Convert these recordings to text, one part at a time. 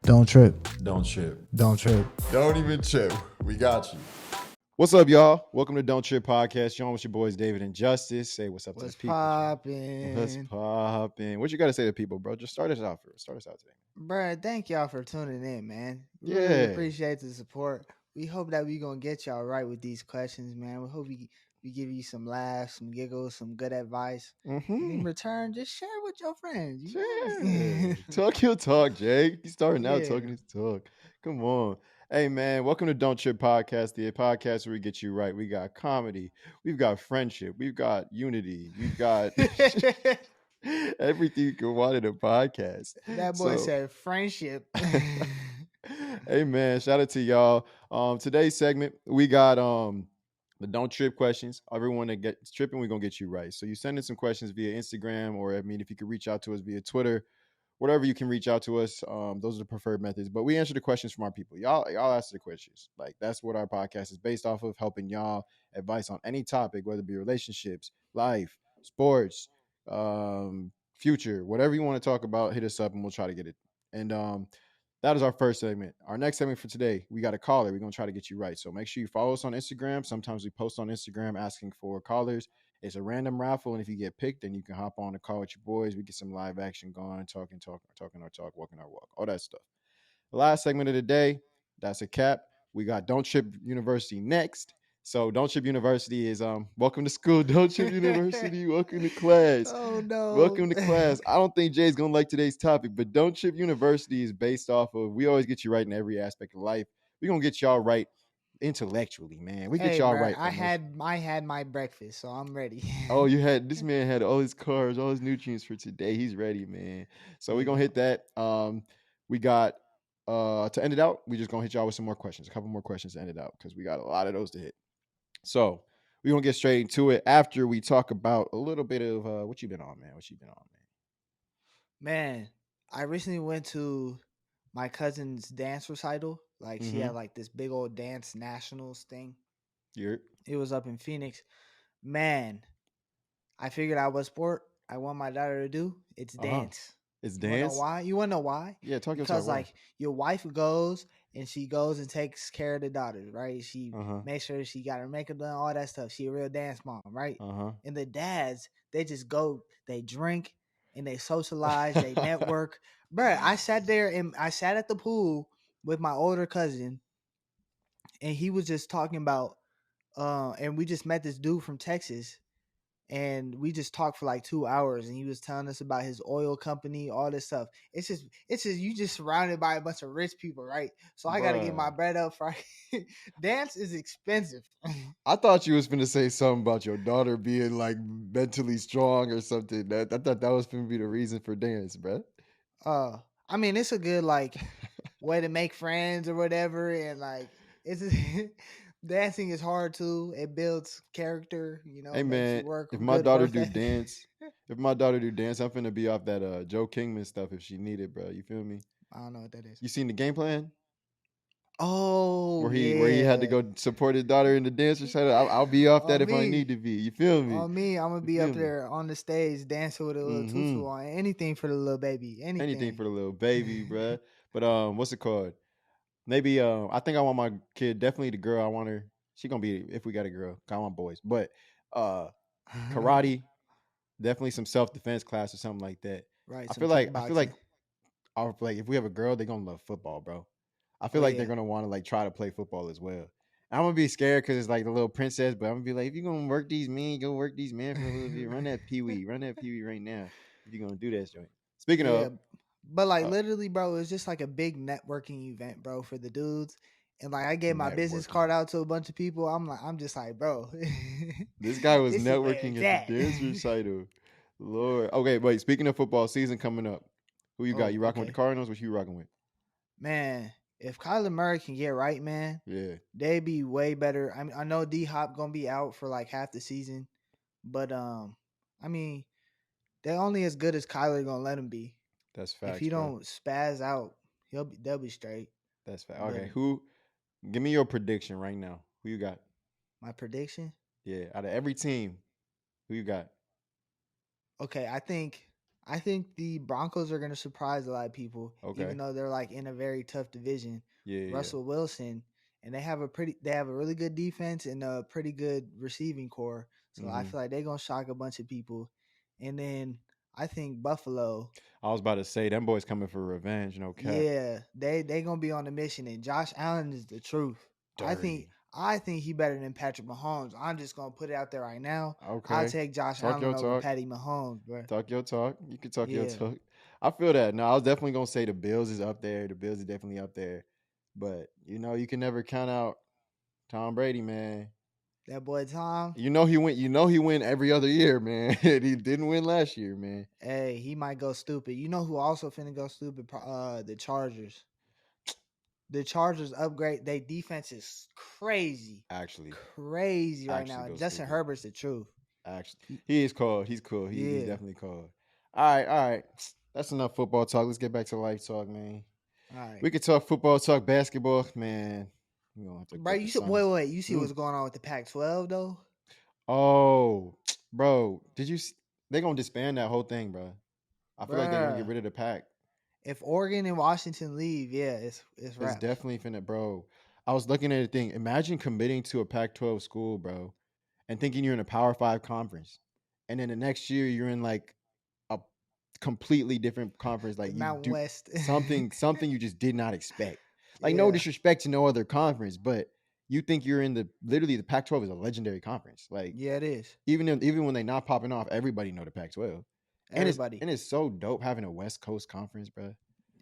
Don't trip. Don't trip. Don't trip. Don't even trip. We got you. What's up, y'all? Welcome to Don't Trip Podcast. You're on with your boys, David and Justice. Say what's up to What's the people. What's poppin'? poppin'? What you got to say to people, bro? Just start us out today. Bruh, thank y'all for tuning in, man. We really Yeah. appreciate the support. We hope that we gonna get y'all right with these questions, man. We hope we give you some laughs, some giggles, some good advice. And in return, just share with your friends. You know Yeah. me? Talk your talk, Jay. You starting out Yeah. talking his talk. Come on. Hey, man, welcome to Don't Trip Podcast, the podcast where we get you right. We got comedy. We've got friendship. We've got unity. We've got everything you can want in a podcast. That boy said friendship. Hey, man, shout out to y'all. Today's segment, we got the Don't Trip questions. Everyone that gets tripping, we're going to get you right. So you send in some questions via Instagram, or if you could reach out to us via Twitter, whatever you can reach out to us. Those are the preferred methods. But we answer the questions from our people. Y'all ask the questions. Like, that's what our podcast is based off of, helping y'all advice on any topic, whether it be relationships, life, sports, future, whatever you want to talk about, hit us up and we'll try to get it. And that is our first segment. Our next segment for today, we got a caller. We're going to try to get you right. So make sure you follow us on Instagram. Sometimes we post on Instagram asking for callers. It's a random raffle, and if you get picked, then you can hop on a call with your boys. We get some live action going, talking our talk, walking our walk, all that stuff. The last segment of the day, that's a cap. We got Don't Trip University next. So Don't Trip University is welcome to school. Don't Trip University, welcome to class. Oh no. Welcome to class. I don't think Jay's gonna like today's topic, but Don't Trip University is based off of, we always get you right in every aspect of life. We're gonna get y'all right intellectually, man. We get Hey, y'all bro, right. I had my breakfast, so I'm ready. Oh, this man had all his carbs, all his nutrients for today. He's ready, man. So we're There you gonna go. hit that. We got to end it out, we just gonna hit y'all with some more questions, a couple more questions to end it out, because we got a lot of those to hit. So we're gonna get straight into it after we talk about a little bit of what you been on, man. Man, I recently went to my cousin's dance recital. Like she had like this big old dance nationals thing. You're It was up in Phoenix. Man, I figured out what sport I want my daughter to do. It's dance. It's You wanna know dance. why? You wanna know why? Yeah, talk your talk. Because Why? like your wife goes and she goes and takes care of the daughters, right? She makes sure she got her makeup done, all that stuff. She a real dance mom, right? And the dads, they just go, they drink and they socialize, they network. Bruh, I sat there and I sat at the pool with my older cousin and he was just talking about and we just met this dude from Texas and we just talked for like 2 hours and he was telling us about his oil company, all this stuff. It's just you just surrounded by a bunch of rich people, right? So I gotta get my Bruh. bread up for dance is expensive. I thought you was gonna say something about your daughter being like mentally strong or something. I thought that was gonna be the reason for dance, bro. I mean it's a good like way to make friends or whatever, and like it's dancing is hard too. It builds character, Hey makes you man, work if my good daughter work do ethic. dance, I'm finna be off that Joe Kingman stuff if she needed, bro. You feel me? I don't know what that is. You seen the game plan Oh where he had to yeah. go support his daughter in the dance recital? I'll be off that On if I need me. to be. You feel me? On me, I'm gonna You be up feel me? there on the stage dancing with a little tutu Mm-hmm. on. Anything for the little baby. Anything Anything. for the little baby, bruh. But what's it called? Maybe I think I want my kid, definitely the girl. I want her. She gonna be, if we got a girl. I want boys, but uh karate, definitely some self defense class or something like that. Right, I some feel like kickboxing. if we have a girl, they're gonna love football, bro. I Oh feel like they're yeah. gonna want to like try to play football as well. I'm gonna be scared because it's like the little princess, but I'm gonna be like, if you're gonna work these men, go work these men for a little bit. Run that pee wee right now. If you're gonna do that joint. Speaking Yeah. of, But like uh, literally, bro, it's just like a big networking event, bro, for the dudes. And like I gave my business networking. card out to a bunch of people. I'm just like, bro, This guy was this is where networking it's at the at. dance recital. Lord. Okay, wait. Speaking of football season coming up, who you got? Oh, You rocking with the okay. Cardinals? What you rocking with? Man, if Kyler Murray can get right, man, Yeah, they'd be way better. I mean, I know D Hop gonna be out for like half the season, but I mean, they're only as good as Kyler gonna let him be. that's If facts, he bro. don't spaz out, they'll be straight. That's facts. But Okay, who? Give me your prediction right now. Who you got? my prediction, Yeah, out of every team, who you got? okay, I think. I think the Broncos are going to surprise a lot of people, Okay. even though they're like in a very tough division. Yeah, yeah. Russell Wilson, and they have a really good defense and a pretty good receiving core. So I Mm-hmm. feel like they're gonna shock a bunch of people. And then I think Buffalo, I was about to say them boys coming for revenge. No cap. yeah, they gonna be on a mission. And Josh Allen is the truth. I think Dirty. I think he better than Patrick Mahomes. I'm just gonna put it out there right now. I'll Okay. take Josh Talk Allen your over talk. Patty Mahomes, bro. Talk your talk. You can talk your Yeah, talk. I feel that. No, I was definitely gonna say the Bills is up there. The Bills is definitely up there. But you can never count out Tom Brady, man. that boy Tom. He win every other year, man. He didn't win last year, man. Hey, he might go stupid. You know who also finna go stupid? The Chargers. The Chargers upgrade. Their defense is crazy, Actually, crazy right now. actually And go Justin stupid. Herbert's the truth. Actually, he is cold. He's cool. He's Yeah. definitely cold. All right. That's enough football talk. Let's get back to life talk, man. All right, We could talk football, talk basketball, man. We gonna have to bro. put the You should wait, Suns. wait. You see Mm. what's going on with the Pac-12 though, Oh, bro, they gonna disband that whole thing, bro. I feel like they're gonna get bruh. rid of the pack. If Oregon and Washington leave, yeah, it's It's wraps. definitely finna, bro. I was looking at the thing. Imagine committing to a Pac-12 school, bro, and thinking you're in a Power Five conference, and then the next year you're in like a completely different conference. The Like you Mountain do West. something you just did not expect. Like no Yeah, disrespect to no other conference, but you think you're in the literally the Pac-12 is a legendary conference. Like yeah, it is. even when they not popping off, everybody know the Pac-12, and it's Everybody. and it's so dope having a West Coast conference, bro.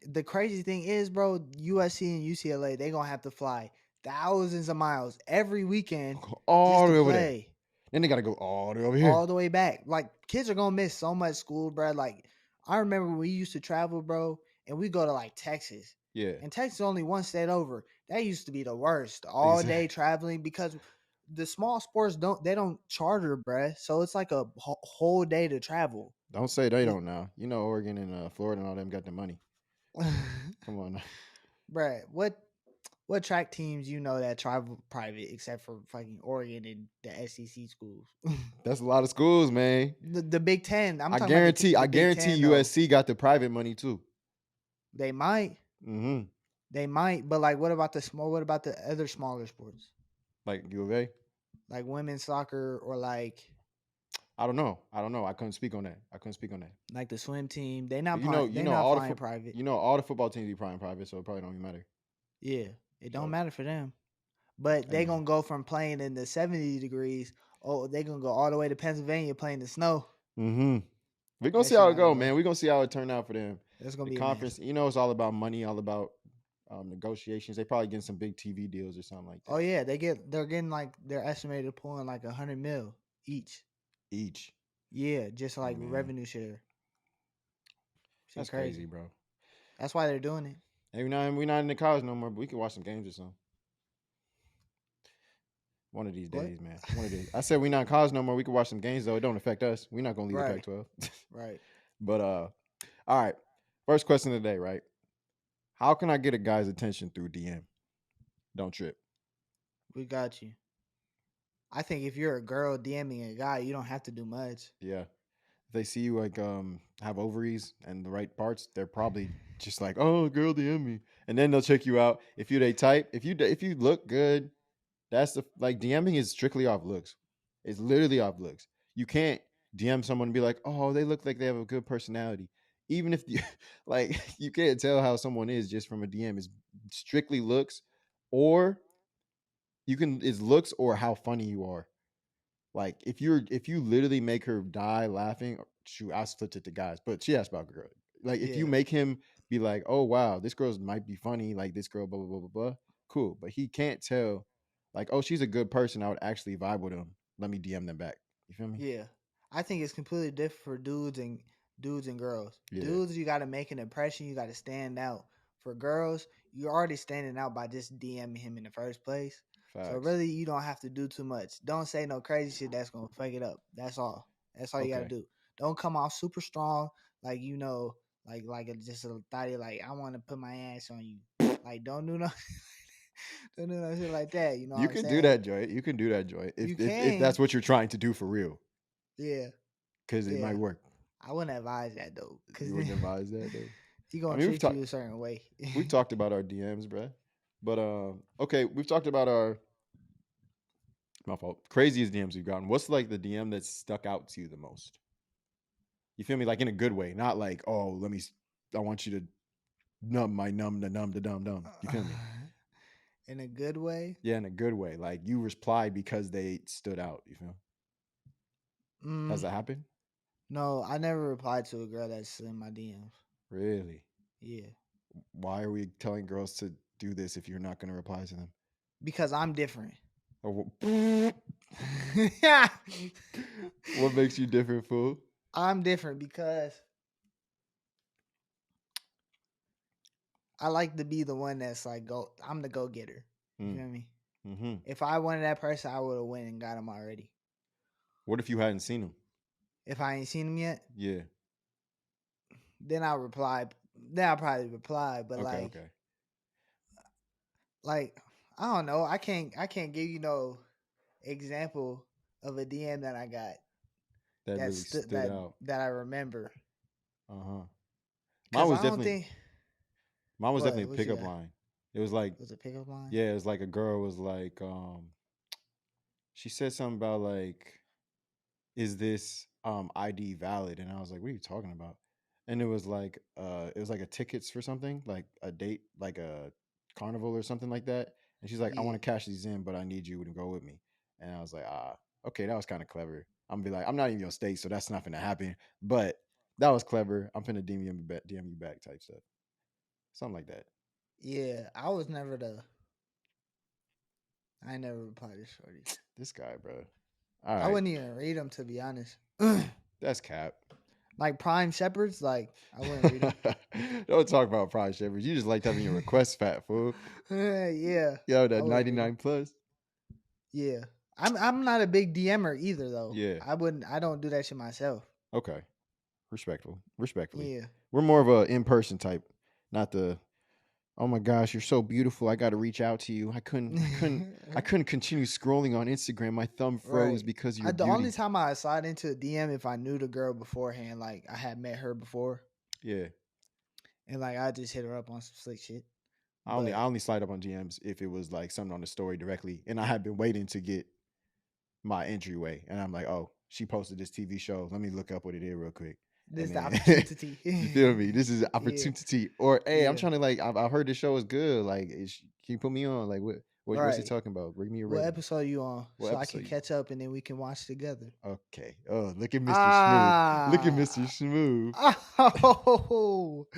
The crazy thing is, bro, USC and UCLA, they gonna have to fly thousands of miles every weekend just All to the way over there. play Then they got to go all the way over here. all the way back. Like kids are gonna miss so much school, bro. Like I remember when we used to travel, bro, and we go to like Texas. Yeah, And Texas is only one state over. That used to be the worst. All exactly. day traveling because the small sports don't charter, bruh. So it's like a whole day to travel. Don't say they don't know. Oregon and Florida and all them got the money. Bruh, Come on, now. what track teams you know that travel private except for fucking Oregon and the SEC schools? That's a lot of schools, man. The Big Ten. I'm I talking about guarantee, I the Big guarantee Ten though. USC got the private money too. They might. Mm-hmm. They might, but like, what about the small? What about the other smaller sports, Like U of A. like women's soccer or I don't know. I couldn't speak on that. like the swim team? They But not they not flying private. all the football teams be private, so it probably don't even matter. Yeah, it don't So, matter for them. But hey they man. gonna go from playing in the 70 degrees. Oh, they gonna go all the way to Pennsylvania playing the snow. Mm-hmm. We're gonna That see shit how it about to go, go. man. We're gonna see how it turn out for them. That's gonna The be a mess. conference, it's all about money, all about negotiations. They probably getting some big TV deals or something like Oh that. yeah, they're getting like they're estimated to pull in like 100 mil each. Each. Yeah, just Hey like man. revenue share. Shit That's crazy, crazy. bro. That's why they're doing it. Hey, we not in the college no more, but we can watch some games or something. One of these What? days, man. One of these. I said we not in college no more. We can watch some games though. It don't affect us. We're not gonna leave the Right, Pac-12. right. But all right. First question of the day, right? How can I get a guy's attention through DM? Don't trip. We got you. I think if you're a girl DMing a guy, you don't have to do much. Yeah. If they see you like have ovaries and the right parts, they're probably just like, oh, girl, DM me, and then they'll check you out. If they type, if you look good, that's the like DMing is strictly off looks. It's literally off looks. You can't DM someone and be like, oh, they look like they have a good personality. Even if you like, you can't tell how someone is just from a DM. It's strictly looks, or it's looks or how funny you are. Like if you literally make her die laughing, shoot, I split it to guys, but she asked about girl. Like if you Yeah, make him be like, oh wow, this girl might be funny, like this girl, blah blah blah blah blah, cool. But he can't tell, like, oh, she's a good person. I would actually vibe with them. Let me DM them back. You feel me? yeah. I think it's completely different for dudes and girls. Yeah, Dudes, you got to make an impression. You got to stand out. For girls, you're already standing out by just DMing him in the first place. So facts. really, you don't have to do too much. Don't say no crazy shit that's gonna fuck it up. That's all. That's all you got to Okay, do. Don't come off super strong, like just a thotty. Like I want to put my ass on you. Like don't do no, don't do no shit like that. You know what you I'm can do saying? that, Joy. You can do that, Joy. If You if if that's can, what you're trying to do for real, yeah, because it might yeah. work. I wouldn't advise that though, because You wouldn't advise that though. he I gonna mean, treat you a certain way. we've talked about our DMs, bro. But okay, we've talked about our my fault craziest DMs we've gotten. What's like the DM that stuck out to you the most? You feel me? Like in a good way, not like oh I want you to numb my numb the numb the dumb dumb. You feel me? In a good way. Yeah, in a good way. Like you replied because they stood out. You feel? Has Mm, that happened? no, I never replied to a girl that's in my DMs. Really? Yeah, Why are we telling girls to do this if you're not going to reply to them? because I'm different. Oh, Yeah, what makes you different, fool? I'm different because I like to be the one that's like go. I'm the go getter. You Mm. feel me? Mm-hmm. If I wanted that person, I would have went and got him already. What if you hadn't seen him? If I ain't seen him yet, Yeah. then I'll reply. Then I'll probably reply. But Okay. Okay. like I don't know. I can't give you no example of a DM that I got That really stood out. that I remember. Uh huh. Mine Cause was I don't definitely think mine was definitely a what you pickup got? line. It was like Was it pickup line? yeah, it was like a girl was like she said something about like is this ID valid? And I was like, what are you talking about? And it was like a tickets for something, like a date, like a carnival or something like that. And she's like, I Yeah, want to cash these in, but I need you to go with me. And I was like, okay, that was kind of clever. I'm gonna be like, I'm not even your state, so that's not gonna happen. But that was clever. I'm finna DM you back type stuff. Something like that. yeah. I was never the. I never replied to shorties. This guy, bro. All I right. wouldn't even read them to be honest. That's cap. Like prime shepherds, like I wouldn't read them. Don't talk about Pride Shepherds. You just like having your requests fat, fool. Yeah, Yo, I that wouldn't read 99 them. plus. Yeah, I'm not a big DMer either though. Yeah. I wouldn't. I don't do that shit myself. Okay. Respectfully. Yeah. We're more of a in-person type, not the oh my gosh, you're so beautiful. I got to reach out to you. I couldn't continue scrolling on Instagram. My thumb froze Right. because of your The only beauty. time I slide into a DM if I knew the girl beforehand, like I had met her before, Yeah. and like I just hit her up on some slick shit. I But only slide up on DMs if it was like something on the story directly and I had been waiting to get my entryway and I'm like, "Oh, she posted this TV show. Let me look up what it is real quick." this And is the then opportunity. you feel me? This is an Yeah. opportunity. Or hey, I'm Yeah. trying to like I've heard this show is good. Like, can you put me on? Like, what's he Right. talking about? Bring me a What rating. episode you on? What So I can episode? catch up and then we can watch together. Okay. Oh, look at Mr. Smooth. Look at Mr. Ah. Smooth. Oh.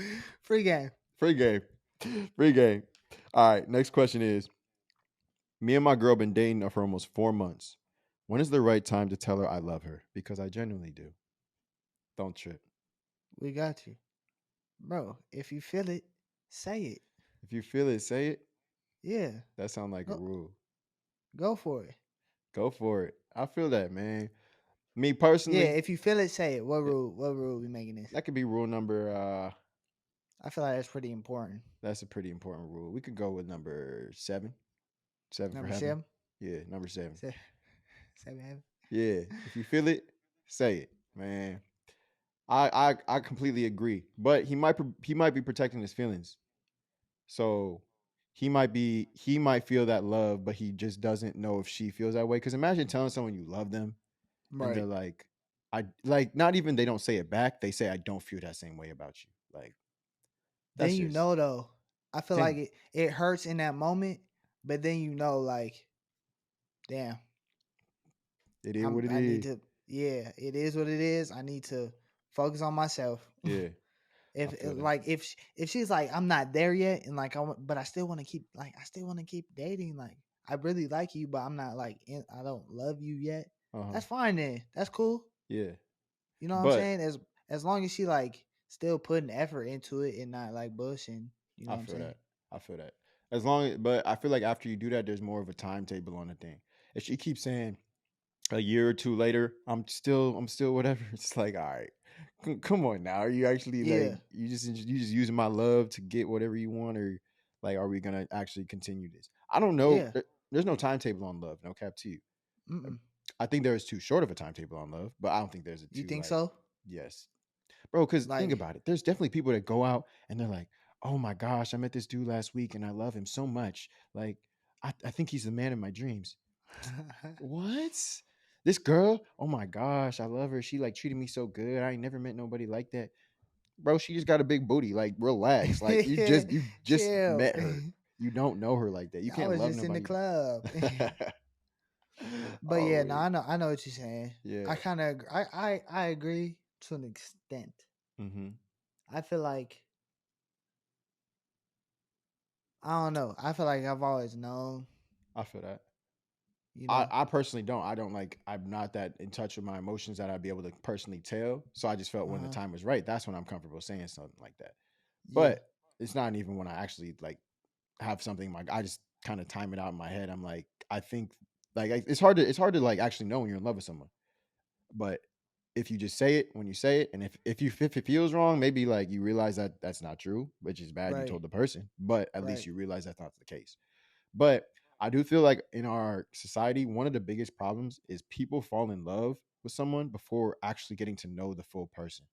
Free game. Free game. Free game. All right. Next question is: me and my girl been dating for almost 4 months. When is the right time to tell her I love her? Because I genuinely do. Don't trip. We got you. Bro, if you feel it, say it. If you feel it, say it. Yeah. That sounds like a Go, rule. go for it. Go for it. I feel that, man. Me Yeah, personally, if you feel it, say it. What rule we making this? that could be rule number I feel like that's pretty important. that's a pretty important rule. We could go with number 7. 7 for Number heaven. 7. Yeah, number 7. 7. Yeah. If you feel it, say it, man. I completely agree. But he might be protecting his feelings. So he might feel that love, but he just doesn't know if she feels that way. Because imagine telling someone you love them and they're Right. like, I like not even they don't say it back. They say I don't feel that same way about you. Like Then that's you just know though. I feel then like it hurts in that moment, but then you know like, damn, it is what it I need is. to yeah, it is what it is. I need to focus on myself. Yeah, I if feel that. like if she's like I'm not there yet and like but I still want to keep dating, like I really like you but I'm not like I don't love you yet. Uh-huh. That's fine then. That's cool. Yeah. You know what I'm But saying? As long as she like still putting effort into it and not like bushing. You know I what I'm feel saying? that. I feel that. As long as, but I feel like after you do that, there's more of a timetable on the thing. If she keeps saying a year or two later, I'm still whatever. It's like, all right, come on now. Are you actually like Yeah. you just using my love to get whatever you want, or like are we gonna actually continue this? I don't know. Yeah. There's no timetable on love. No cap to you. Mm-mm. I think there is too short of a timetable on love, but I don't think there's a You too think like so? yes. bro. Because think Like, about it. There's definitely people that go out and they're like, "Oh my gosh, I met this dude last week and I love him so much. Like, I think he's the man of my dreams." What? This girl? Oh my gosh, I love her. She like treated me so good. I ain't never met nobody like that, bro. She just got a big booty. Like, relax. Like, you just chill. met her. You don't know her like that. You I can't was love just in the nobody. club. But yeah, Oh no, I know what you're saying. yeah. I kind of, I agree to an extent. Mm-hmm. I feel like, I don't know. I feel like I've always known, I feel that. you I, know. I personally don't. I don't like. I'm not that in touch with my emotions that I'd be able to personally tell. So I just felt Uh when the huh. time was right. That's when I'm comfortable saying something like that. Yeah. But it's not even when I actually like have something like I just kind of time it out in my head. I'm like, I think it's hard to like actually know when you're in love with someone. But if you just say it when you say it, and if it feels wrong, maybe like you realize that that's not true, which is bad. You Right. told the person, but at least Right. you realize that's not the case. But I do feel like in our society, one of the biggest problems is people fall in love with someone before actually getting to know the full person.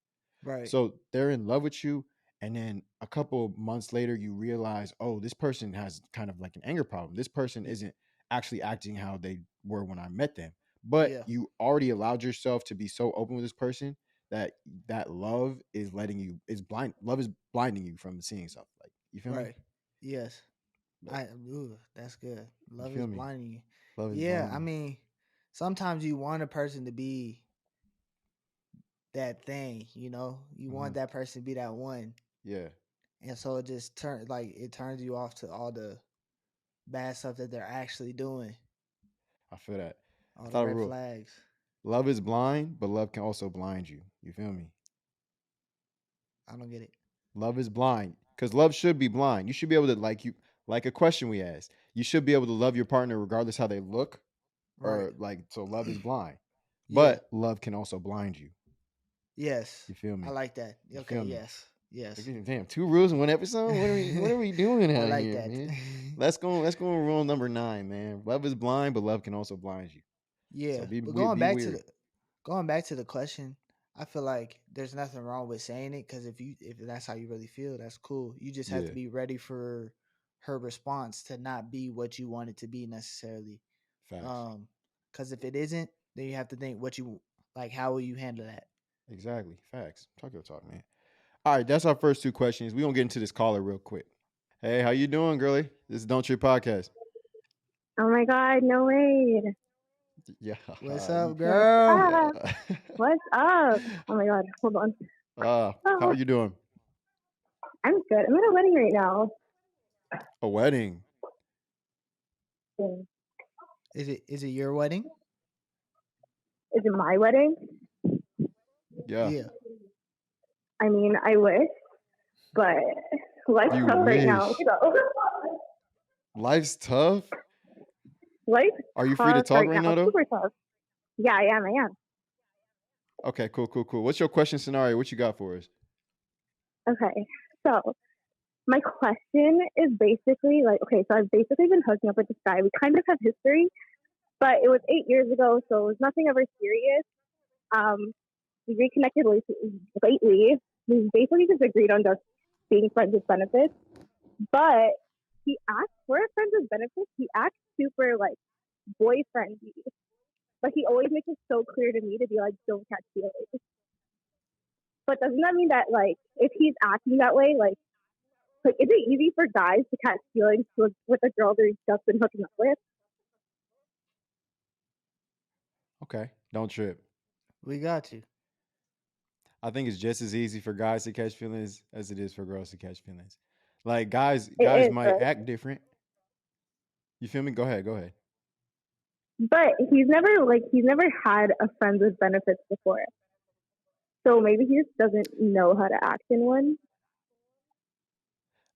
Right. So they're in love with you, and then a couple of months later, you realize, oh, this person has kind of like an anger problem. This person Y- isn't actually acting how they were when I met them. But Yeah. you already allowed yourself to be so open with this person that that love is letting you is blind. Love is blinding you from seeing something. Like, you feel me? Right. Yes. Like, That's good. you Love is feel me? blinding you. Love is Yeah. blinding. Sometimes you want a person to be that thing, you know? You Mm-hmm. want that person to be that one. Yeah, And so it turns you off to all the bad stuff that they're actually doing, I feel that. I all the thought a red rule. flags. Love is blind, but love can also blind you. You feel me? I don't get it. Love is blind because love should be blind. You should be able to like a question we asked. You should be able to love your partner regardless how they look Right. or like so love is blind. Yeah. But love can also blind you. Yes. You feel I me? like that. You Okay. feel me? Yes. Yes. Damn, 2 rules in one episode. What are we doing I out like here, that. man? Let's go on rule number 9, man. Love is blind, but love can also blind you. So Yeah. But be weird. going back to the question, I feel like there's nothing wrong with saying it because if that's how you really feel, that's cool. You just have to Yeah, be ready for her response to not be what you want it to be necessarily. facts. Um, because if it isn't, then you have to think what you like. How will you handle that? Exactly. Facts. Talk your talk, man. All right, that's our first 2 questions. We're gonna get into this caller real quick. Hey, how you doing, girly? This is Don't Trip Podcast. Oh my God, no way. Yeah, What's you, up, What's girl? up? yeah. What's up? Oh my God, hold on. How are Oh, you doing? I'm good. I'm at a wedding right now. A wedding. Is it your wedding? Is it my wedding? Yeah. Yeah. I mean, I wish, but life's You tough right now. wish. So Life's tough. life's Are you free to tough talk right right now. now, though? Super tough. Yeah, I am. I am. Okay, cool. What's your question scenario? What you got for us? Okay. So my question is basically like, okay, so I've basically been hooking up with this guy. We kind of have history, but it was 8 years ago, so it was nothing ever serious. Um, we reconnected lately. We basically just agreed on just being friends with benefits. But he acts, we're friends with benefits. He acts super like boyfriendy. But he always makes it so clear to me to be like, don't catch feelings. But doesn't that mean that like if he's acting that way, like is it easy for guys to catch feelings with a girl they've just been hooking up with? Okay, don't trip. We got you. I think it's just as easy for guys to catch feelings as it is for girls to catch feelings. Like It guys is, might right? act different. You feel me? Go ahead. Go ahead. But he's never had a friends with benefits before. So maybe he just doesn't know how to act in one.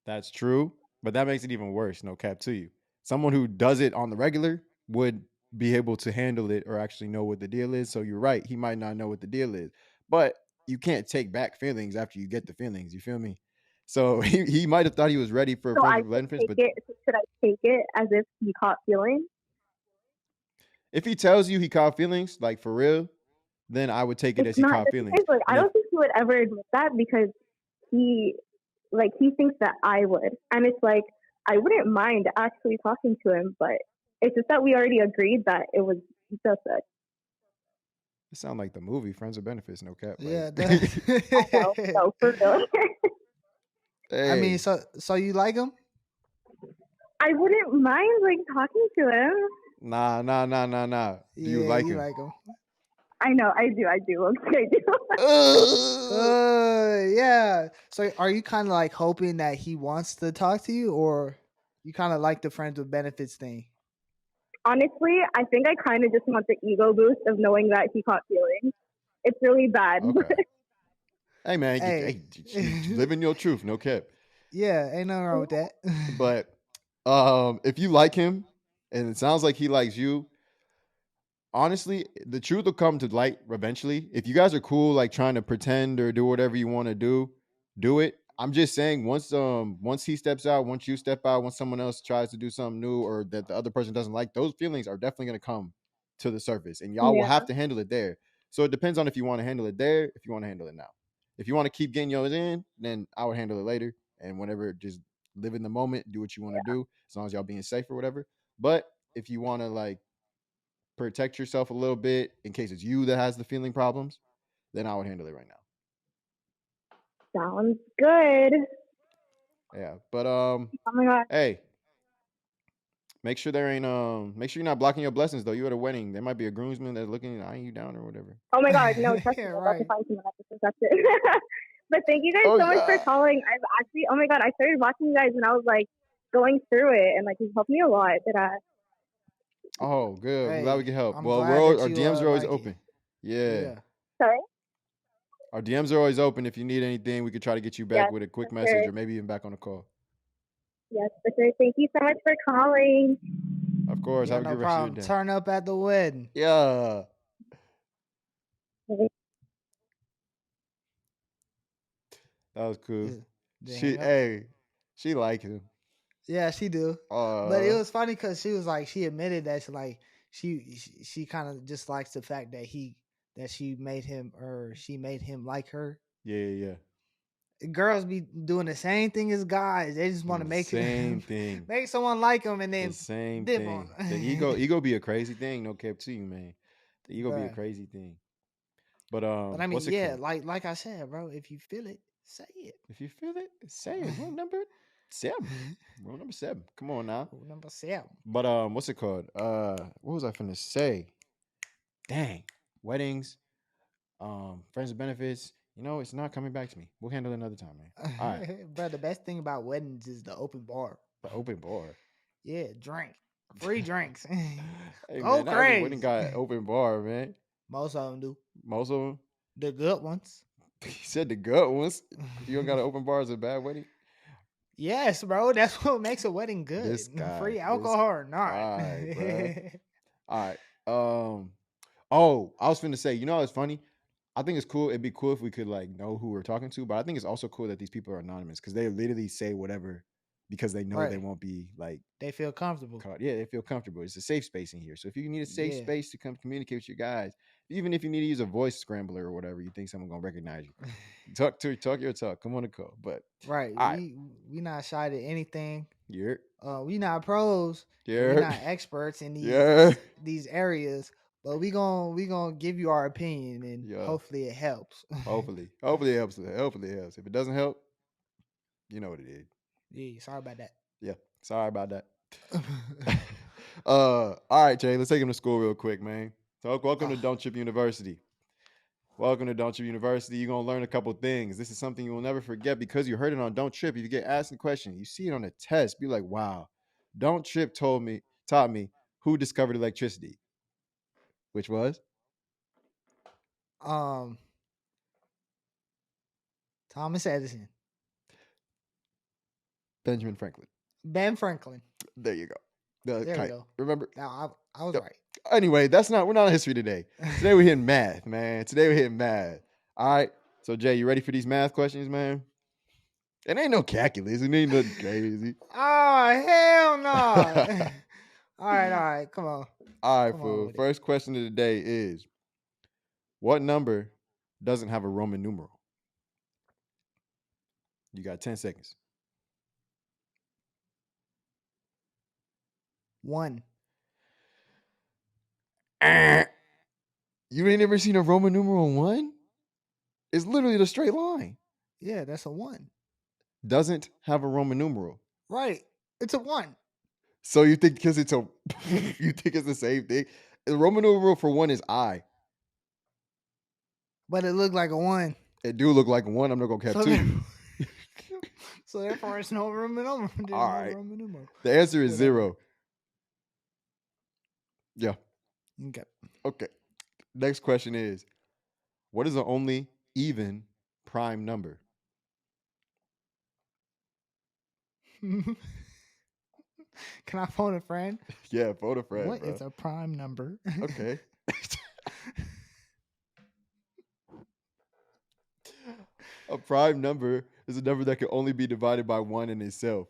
That's true, but that makes it even worse. No cap to you. Someone who does it on the regular would be able to handle it or actually know what the deal is. So you're right. He might not know what the deal is, but you can't take back feelings after you get the feelings. You feel me? So he might have thought he was ready for So friends I with should benefits, take but it. Should I take it as if he caught feelings? if he tells you he caught feelings, like for real, then I would take it It's as he not caught just feelings. because like I And if don't think he would ever admit that because he thinks that I would, and it's like I wouldn't mind actually talking to him, but it's just that we already agreed that it was just us. It sounds like the movie Friends with Benefits, no cap. Yeah, I know, no, for real. I mean, Hey, so you like him? I wouldn't mind like talking to him. nah. Do you Yeah, like you him? like him. I know, I do. Okay, I do. Yeah. So are you kind of like hoping that he wants to talk to you, or you kind of like the friends with benefits thing? Honestly, I think I kind of just want the ego boost of knowing that he caught feelings. It's really bad. Okay. Hey man, Hey. living your truth, no cap. Yeah, ain't nothing wrong with that. But if you like him and it sounds like he likes you, honestly, the truth will come to light eventually. If you guys are cool, like trying to pretend or do whatever you want to do it. I'm just saying once he steps out, once you step out, once someone else tries to do something new or that the other person doesn't like, those feelings are definitely gonna come to the surface. And y'all will Yeah, have to handle it there. So it depends on if you want to handle it there, if you want to handle it now. If you want to keep getting yours in, then I would handle it later. And whenever just live in the moment, do what you want to do, as long as y'all being safe or whatever. But if you want to like protect yourself a little bit in case it's you that has the feeling problems, then I would handle it right now. sounds good. Yeah. But Oh my god. hey, make sure make sure you're not blocking your blessings though. You at a wedding. There might be a groomsman that's looking eyeing you down or whatever. Oh my god, no, trust Yeah, me, I'm about to right. find someone that's accepted. But thank you guys Oh so much for yeah. calling. I've actually, oh my god, I started watching you guys and I was like going through it and like you helped me a lot. Oh, good. I'm glad we Hey, can help. I'm Well, glad that our you DMs are always like it. open. Yeah. Yeah. Sorry. Our DMs are always open. If you need anything, we could try to get you back Yes, with a quick for message sure. or maybe even back on the call. Yes, for sure. Thank you so much for calling. Of course. Yeah, Have a no good rest of your problem. day. Turn up at the wedding. Yeah. That was cool. Yeah. Did hang up? She liked him. Yeah, she do. But it was funny because she was like, she admitted that she kind of just likes the fact that she made him or she made him like her. Yeah. Girls be doing the same thing as guys. They just want to The same thing. make someone like them and The then same dip on. thing. The ego be a crazy thing. No cap to you, man. The ego be a Bruh. crazy thing. But But I mean, what's it yeah, called? like I said, bro, if you feel it, say it. If you feel it, say it. Rule number 7. Rule number 7. Come on now. Rule number 7. But what's it called? What was I finna say? Dang. Weddings, friends with benefits. You know, it's not coming back to me. We'll handle it another time, man. All right. Bro, the best thing about weddings is the open bar. The open bar. Yeah, drink. Free drinks. Hey Go man, not every wedding crazy. got open bar, man. Most of them do. Most of them. The good ones. He said the good ones. If you don't got an open bar, it's a bad wedding. Yes, bro. That's what makes a wedding good. This guy. Free alcohol or not. Guy, bro. All right. Oh, I was finna say, you know what's funny? I think it's cool. It'd be cool if we could like know who we're talking to, but I think it's also cool that these people are anonymous because they literally say whatever because they know they won't be like they feel comfortable. caught. Yeah, they feel comfortable. It's a safe space in here. So if you need a safe space to come communicate with your guys, even if you need to use a voice scrambler or whatever, you think someone's gonna recognize you. Talk your talk. Come on the call. But we not shy to anything. Yeah. We not pros. Yeah. We not experts in these areas. But we gonna give you our opinion and hopefully it helps. Hopefully it helps. Hopefully it helps. If it doesn't help, you know what it is. Yeah, sorry about that. Yeah, sorry about that. All right, Jay, let's take him to school real quick, man. So welcome to Don't Trip University. Welcome to Don't Trip University. You're gonna learn a couple things. This is something you will never forget because you heard it on Don't Trip. If you get asked a question, you see it on a test, be like, wow, Don't Trip taught me who discovered electricity. Which was? Thomas Edison. Benjamin Franklin. Ben Franklin. There you go. There you go. Remember? Now I was right. Anyway, we're not in history today. Today we're hitting math, man. Today we're hitting math. All right. So Jay, you ready for these math questions, man? It ain't no calculus. It ain't nothing crazy. Oh, hell no. All right. Come on. All right, fool. First question of the day is, what number doesn't have a Roman numeral? You got 10 seconds. 1. You ain't never seen a Roman numeral 1? It's literally the straight line. Yeah, that's a 1. Doesn't have a Roman numeral. Right. It's a 1. So you think because it's a you think it's the same thing? The Roman numeral for 1 is I. But it looked like a 1. It do look like 1. I'm not gonna cap to you. So therefore, it's no Roman numeral. All right. The answer is 0. Yeah. Okay. Okay. Next question is, what is the only even prime number? Can I phone a friend? Yeah, phone a friend, What bro. is a prime number? Okay. A prime number is a number that can only be divided by 1 in itself.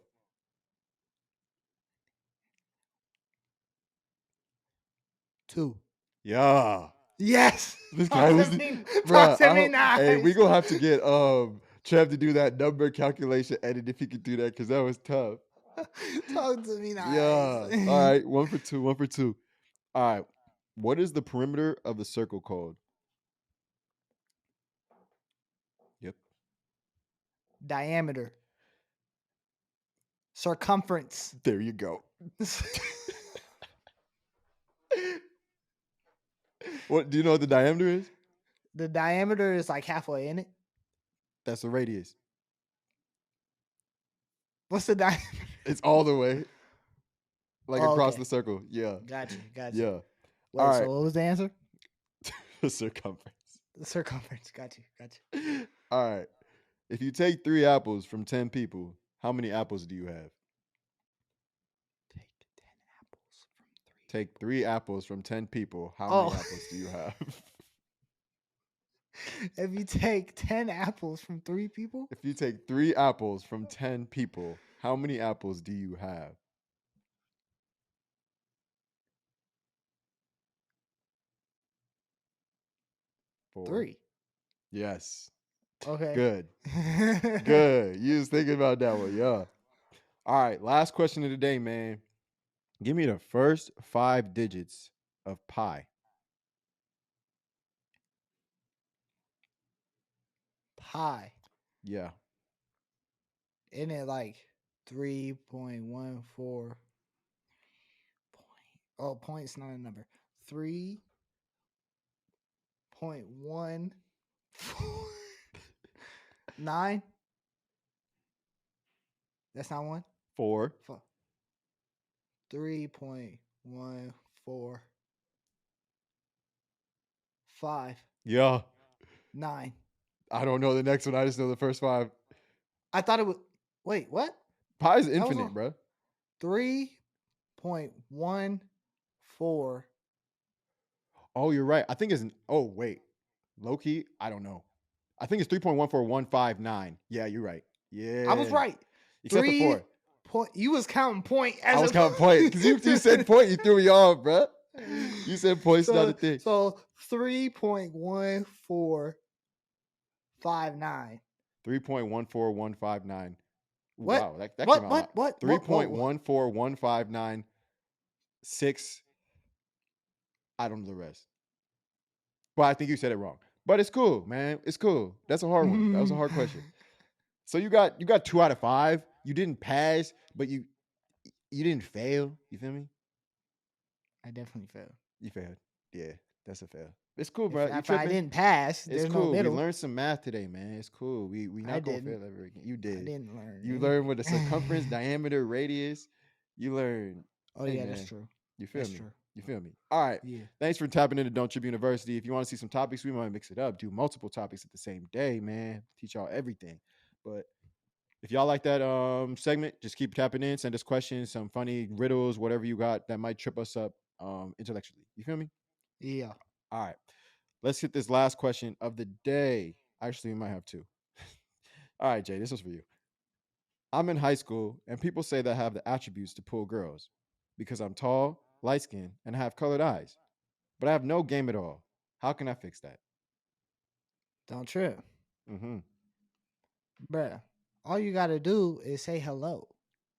Two. Yeah. Yes. This guy was, Talk to me bro. nice. Hey, we gonna have to get Trev to do that number calculation edit if he could do that, because that was tough. Talk to me nice. Yeah. All right. 1 for 2. 1 for 2. All right. What is the perimeter of the circle called? Yep. Diameter. Circumference. There you go. What do you know what the diameter is? The diameter is like halfway, isn't it? That's the radius. What's the diameter? It's all the way. Like across okay. the circle. Yeah. Gotcha. Yeah. Wait, all right. so what was the answer? The circumference. The circumference. Gotcha. All right. If you take 3 apples from 10 people, how many apples do you have? Take 3 apples from 10 people. How many apples do you have? If you take 10 apples from 3 people? If you take 3 apples from 10 people, how many apples do you have? 4. 3. Yes. Okay. Good. Good. You was thinking about that one. Yeah. All right. Last question of the day, man. Give me the first 5 digits of pi. Pi. Yeah. Isn't it like 3.14? Oh, point's not a number. 3.149? That's not 1? 4. 3.145. Yeah. 9. I don't know the next one. I just know the first 5. I thought it was. Wait, what? Pi is infinite, bro. 3.14. Oh, you're right. I think it's. Oh, wait. Low key, I don't know. I think it's 3.14159. Yeah, you're right. Yeah. I was right. Except the 4. You was counting point as I was counting point. Because you said point, you threw me off, bro. You said point's not a thing. So 3.1459. 3.14159. What? Wow, that what? came What? out. What? 3.14159.6. I don't know the rest. But I think you said it wrong. But it's cool, man. It's cool. That's a hard one. That was a hard question. So you got 2 out of 5. You didn't pass, but you didn't fail. You feel me? I definitely failed. You failed. Yeah, that's a fail. It's cool, bro. If I didn't pass, it's there's cool. no middle. We learned some math today, man. It's cool. We not gonna fail ever again. You did. I didn't learn. You learned what the circumference, diameter, radius. You learned. Oh yeah, that's true. You feel me? True. You feel me? All right. Yeah. Thanks for tapping into Don't Trip University. If you want to see some topics, we might mix it up, do multiple topics at the same day, man. Teach y'all everything. But if y'all like that segment, just keep tapping in. Send us questions, some funny riddles, whatever you got that might trip us up intellectually. You feel me? Yeah. All right. Let's hit this last question of the day. Actually, we might have 2. All right, Jay, this was for you. I'm in high school, and people say that I have the attributes to pull girls because I'm tall, light-skinned, and have colored eyes. But I have no game at all. How can I fix that? Don't trip. Mm-hmm. Bruh. All you got to do is say hello.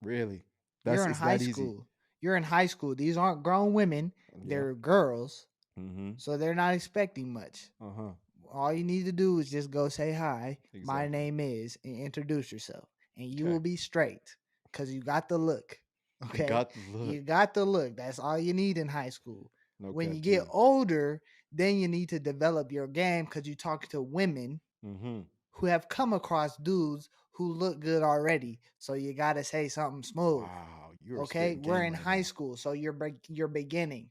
Really? You're in It's high that easy. school. You're in high school. These aren't grown women. Yeah. They're girls. Mm-hmm. So they're not expecting much. Uh-huh. All you need to do is just go say hi. Exactly. My name is, and introduce yourself. And you Okay. will be straight because you got the look. Okay? You got the look. You got the look. That's all you need in high school. No when cap you to get you. older, then you need to develop your game because you talk to women who have come across dudes who look good already. So you got to say something smooth. Wow. You're Okay? We're in right high now. school, so you're beginning.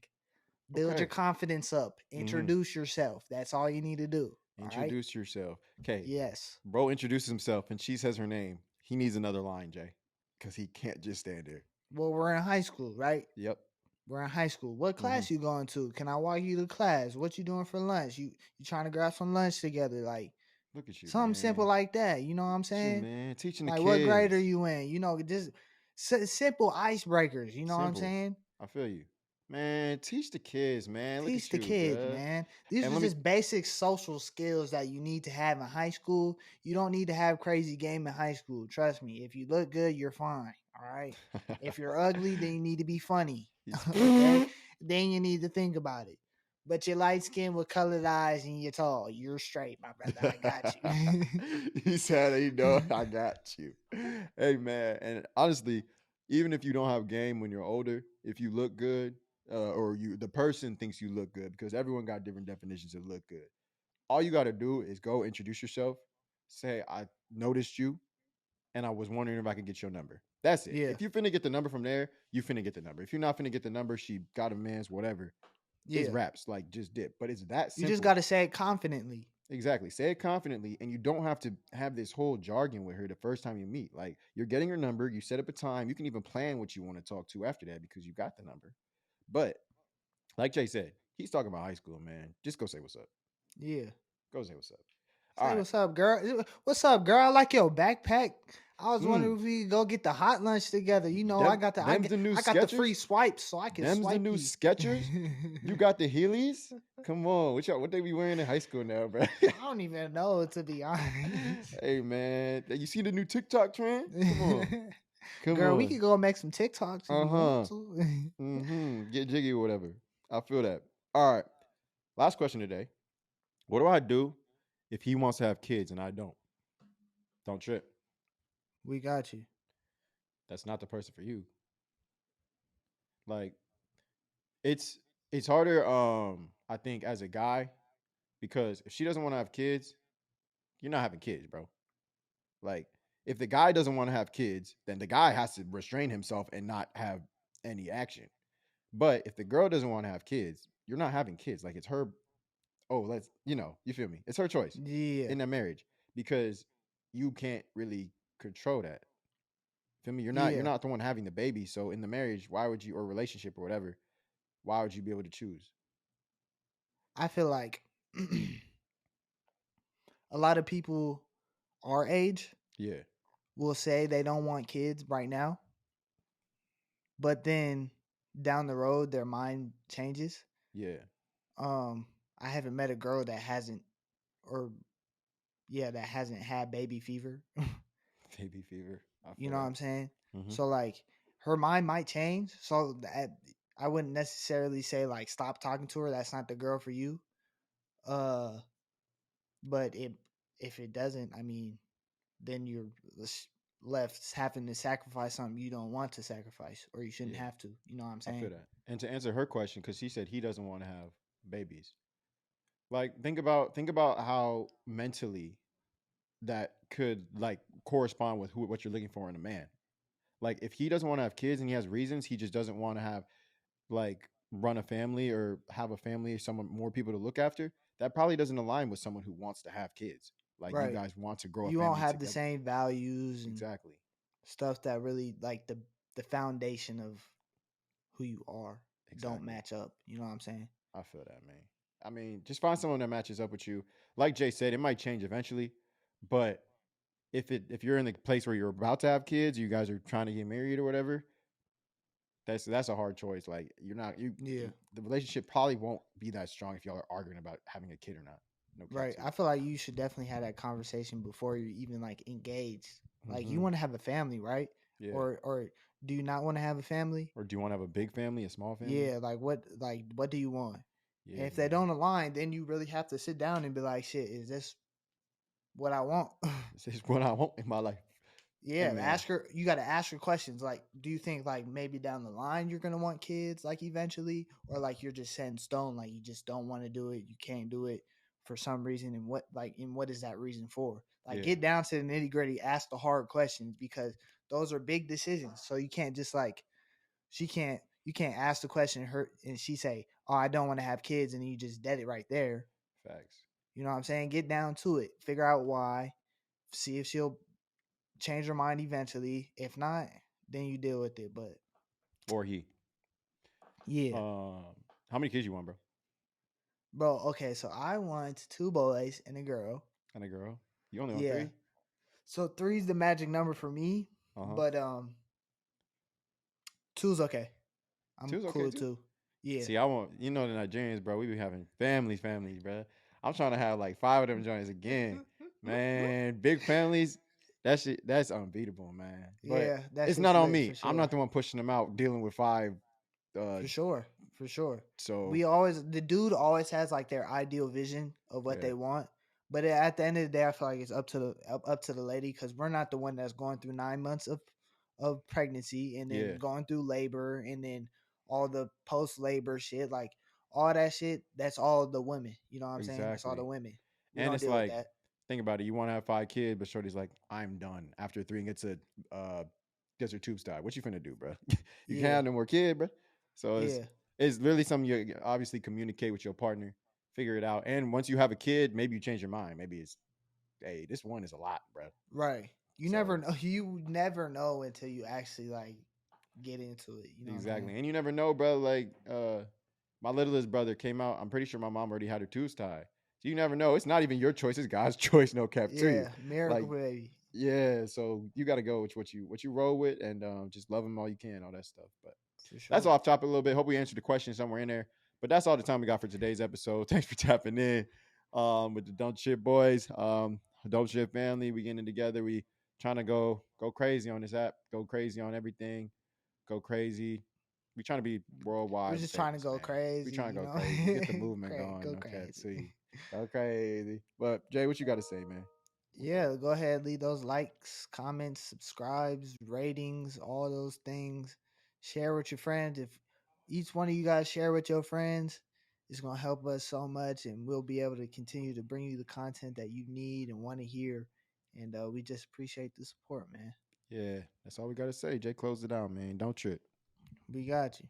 Build your confidence up. Introduce yourself. That's all you need to do. Introduce yourself. Okay. Yes. Bro introduces himself and she says her name. He needs another line, Jay. Because he can't just stand there. Well, we're in high school, right? Yep. We're in high school. What class you going to? Can I walk you to class? What you doing for lunch? You trying to grab some lunch together? Like, look at you, something man. Simple like that. You know what I'm saying? You, man. Teaching like, the kids. What grade are you in? You know, just simple icebreakers. You know what I'm saying? I feel you. Man, teach the kids, man. Teach the kids, man. These are just basic social skills that you need to have in high school. You don't need to have crazy game in high school. Trust me. If you look good, you're fine. All right. If you're ugly, then you need to be funny. Okay. Then you need to think about it. But you're light skinned with colored eyes and you're tall. You're straight, my brother. I got you. He said, you know, I got you. Hey, man. And honestly, even if you don't have game when you're older, if you look good, or the person thinks you look good, because everyone got different definitions of look good. All you got to do is go introduce yourself, say, I noticed you, and I was wondering if I could get your number. That's it. Yeah. If you finna get the number from there, you finna get the number. If you're not finna get the number, she got a man's whatever. Yeah. It's raps, like just dip. But it's that simple. You just got to say it confidently. Exactly. Say it confidently, and you don't have to have this whole jargon with her the first time you meet. Like, you're getting her number, you set up a time, you can even plan what you want to talk to after that because you got the number. But like Jay said, he's talking about high school, man. Just go say what's up. Yeah. Go say what's up. Say what's up, girl. What's up, girl? I like your backpack. I was wondering if we could go get the hot lunch together. You know, I got the free swipes, so I can swipe the new Skechers. You got the Heelys. Come on, what they be wearing in high school now, bro? I don't even know, to be honest. Hey, man, you see the new TikTok trend? Come on, girl, we could go make some TikToks if you want to. Get jiggy or whatever. I feel that. All right, last question today. What do I do if he wants to have kids and I don't? Don't trip. We got you. That's not the person for you. Like, it's harder, I think, as a guy, because if she doesn't want to have kids, you're not having kids, bro. Like, if the guy doesn't want to have kids, then the guy has to restrain himself and not have any action. But if the girl doesn't want to have kids, you're not having kids. Like, it's her. Oh, you feel me? It's her choice. Yeah. In that marriage, because you can't really control that. Feel me? You're not the one having the baby. So in the marriage, why would you, or relationship or whatever, why would you be able to choose? I feel like a lot of people our age will say they don't want kids right now, but then down the road their mind changes. Yeah. I haven't met a girl that hasn't had baby fever. Baby fever. You know what I'm saying? Mm-hmm. So like her mind might change. So I wouldn't necessarily say like stop talking to her. That's not the girl for you. But if it doesn't, I mean, then you're left having to sacrifice something you don't want to sacrifice, or you shouldn't have to. You know what I'm saying? I feel that. And to answer her question, because she said he doesn't want to have babies. Like, think about how mentally that could like correspond with what you're looking for in a man. Like, if he doesn't want to have kids and he has reasons, he just doesn't want to have like run a family or have a family or someone more people to look after. That probably doesn't align with someone who wants to have kids. Like, you guys want to grow. You a family won't have together. the same values and exactly stuff that really like the foundation of who you are don't match up. You know what I'm saying? I feel that, man. I mean, just find someone that matches up with you. Like Jay said, it might change eventually, but if you're in the place where you're about to have kids, you guys are trying to get married or whatever, that's a hard choice. Like, the relationship probably won't be that strong if y'all are arguing about having a kid or not. No right. I feel like you should definitely have that conversation before you're even like engaged. Like you Mm-hmm. want to have a family, right? Yeah. Or do you not want to have a family? Or do you want to have a big family, a small family? Yeah, like what do you want? And Yeah, if they man. don't align, then you really have to sit down and be like, shit, is this what I want? This is what I want in my life. Hey, Yeah, man. ask her. You got to ask her questions. Like, do you think like maybe down the line you're gonna want kids, like eventually, or like you're just set in stone, like you just don't want to do it, you can't do it for some reason, and what is that reason for? Like, Yeah. get down to the nitty gritty, ask the hard questions because those are big decisions. So you can't just like you can't ask the question her and she say, "Oh, I don't want to have kids," and you just dead it right there. Facts. You know what I'm saying? Get down to it, figure out why, see if she'll change her mind eventually. If not, then you deal with it. But Or he. yeah, How many kids you want, bro? bro. Okay, so I want two boys and a girl. And a girl. You only want Yeah. three? So three's the magic number for me, Uh huh. but two's okay. I'm Two's cool okay with too. two. Yeah. See, I want the Nigerians, bro. We be having families, bro. I'm trying to have like 5 of them joints again, man. Big families, that shit, that's unbeatable, man. But Yeah, that it's shit's not on lit me. for I'm not sure. the one pushing them out, dealing with 5. Uh, For sure. For sure. so We always the dude always has like their ideal vision of what yeah, they want. But at the end of the day, I feel like it's up to the lady because we're not the one that's going through 9 months of pregnancy and then yeah, going through labor and then all the post labor shit. Like all that shit, that's all the women. You know what I'm saying? That's all the exactly. women. We And don't it's deal with like, that. think about it. You want to have 5 kids, but Shorty's like, I'm done after 3 and uh gets her tubes tied. What you finna do, bro? You can't Yeah. have no more kid, bro. So Yeah. it's really something you obviously communicate with your partner, figure it out. And once you have a kid, maybe you change your mind. Maybe it's, hey, this one is a lot, bro. Right. You never So know. You never know until you actually like get into it. You know what I'm saying? exactly. And you never know, bro. Like my littlest brother came out. I'm pretty sure my mom already had her tubes tied. So you never know. It's not even your choice. It's God's choice. No cap to you. Yeah, miracle Like, baby. yeah. So you got to go with what you roll with, and just love them all you can, all that stuff. But For that's sure. off topic a little bit. Hope we answered the question somewhere in there. But that's all the time we got for today's episode. Thanks for tapping in with the Don't Ship Boys, Don't Ship family. We getting it together. We trying to go crazy on this app, go crazy on everything, go crazy. We trying to be We're worldwide just trying to famous, go man. We crazy, trying to you go know. crazy. Get the movement going. Go No cap to you. crazy. Go crazy. But Jay, what you got to say, man? Yeah, go ahead, leave those likes, comments, subscribes, ratings, all those things. Share with your friends. If each one of you guys share with your friends, it's gonna help us so much, and we'll be able to continue to bring you the content that you need and want to hear. And we just appreciate the support, man. Yeah, that's all we got to say. Jay, close it out, man. Don't trip. We got you.